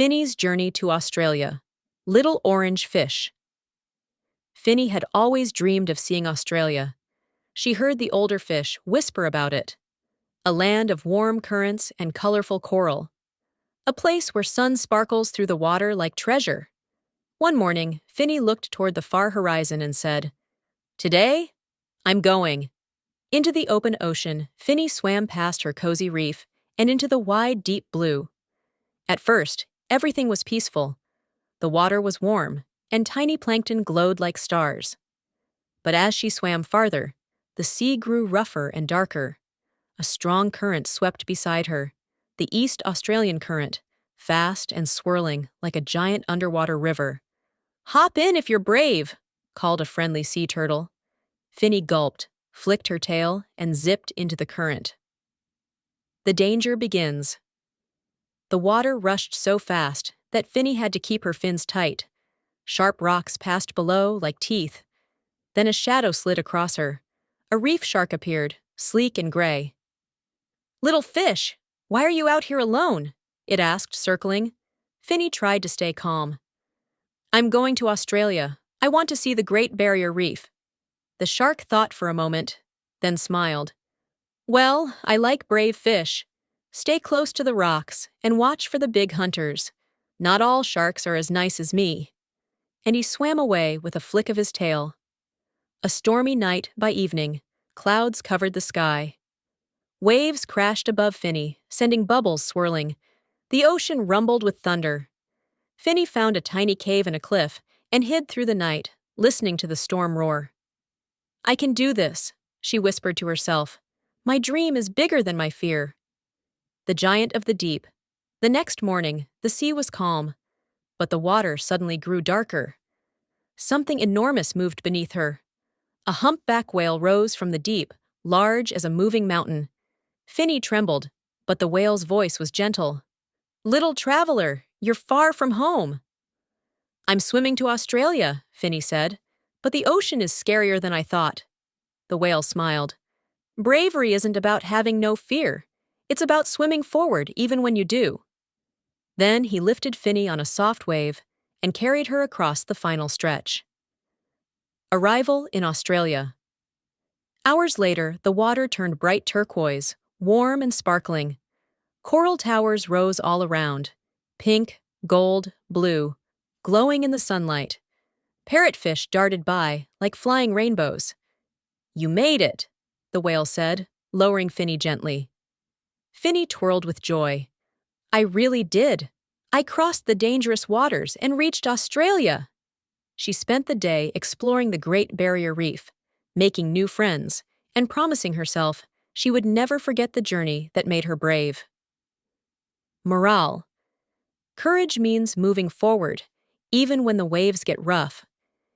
Finny's journey to Australia. Little orange fish. Finny had always dreamed of seeing Australia. She heard the older fish whisper about it. A land of warm currents and colorful coral. A place where sun sparkles through the water like treasure. One morning, Finny looked toward the far horizon and said, "Today, I'm going." Into the open ocean, Finny swam past her cozy reef and into the wide, deep blue. At first, everything was peaceful. The water was warm, and tiny plankton glowed like stars. But as she swam farther, the sea grew rougher and darker. A strong current swept beside her, the East Australian current, fast and swirling like a giant underwater river. "Hop in if you're brave," called a friendly sea turtle. Finny gulped, flicked her tail, and zipped into the current. The danger begins. The water rushed so fast that Finny had to keep her fins tight. Sharp rocks passed below like teeth. Then a shadow slid across her. A reef shark appeared, sleek and gray. "Little fish, why are you out here alone?" it asked, circling. Finny tried to stay calm. "I'm going to Australia. I want to see the Great Barrier Reef." The shark thought for a moment, then smiled. "Well, I like brave fish. Stay close to the rocks and watch for the big hunters. Not all sharks are as nice as me." And he swam away with a flick of his tail. A stormy night by evening, clouds covered the sky. Waves crashed above Finny, sending bubbles swirling. The ocean rumbled with thunder. Finny found a tiny cave in a cliff and hid through the night, listening to the storm roar. "I can do this," she whispered to herself. "My dream is bigger than my fear." The giant of the deep. The next morning, the sea was calm, but the water suddenly grew darker. Something enormous moved beneath her. A humpback whale rose from the deep, large as a moving mountain. Finny trembled, but the whale's voice was gentle. "Little traveler, you're far from home." "I'm swimming to Australia," Finny said, "but the ocean is scarier than I thought." The whale smiled. "Bravery isn't about having no fear. It's about swimming forward even when you do." Then he lifted Finny on a soft wave and carried her across the final stretch. Arrival in Australia. Hours later, the water turned bright turquoise, warm and sparkling. Coral towers rose all around, pink, gold, blue, glowing in the sunlight. Parrotfish darted by like flying rainbows. "You made it," the whale said, lowering Finny gently. Finny twirled with joy. "I really did. I crossed the dangerous waters and reached Australia." She spent the day exploring the Great Barrier Reef, making new friends, and promising herself she would never forget the journey that made her brave. Morale. Courage means moving forward, even when the waves get rough.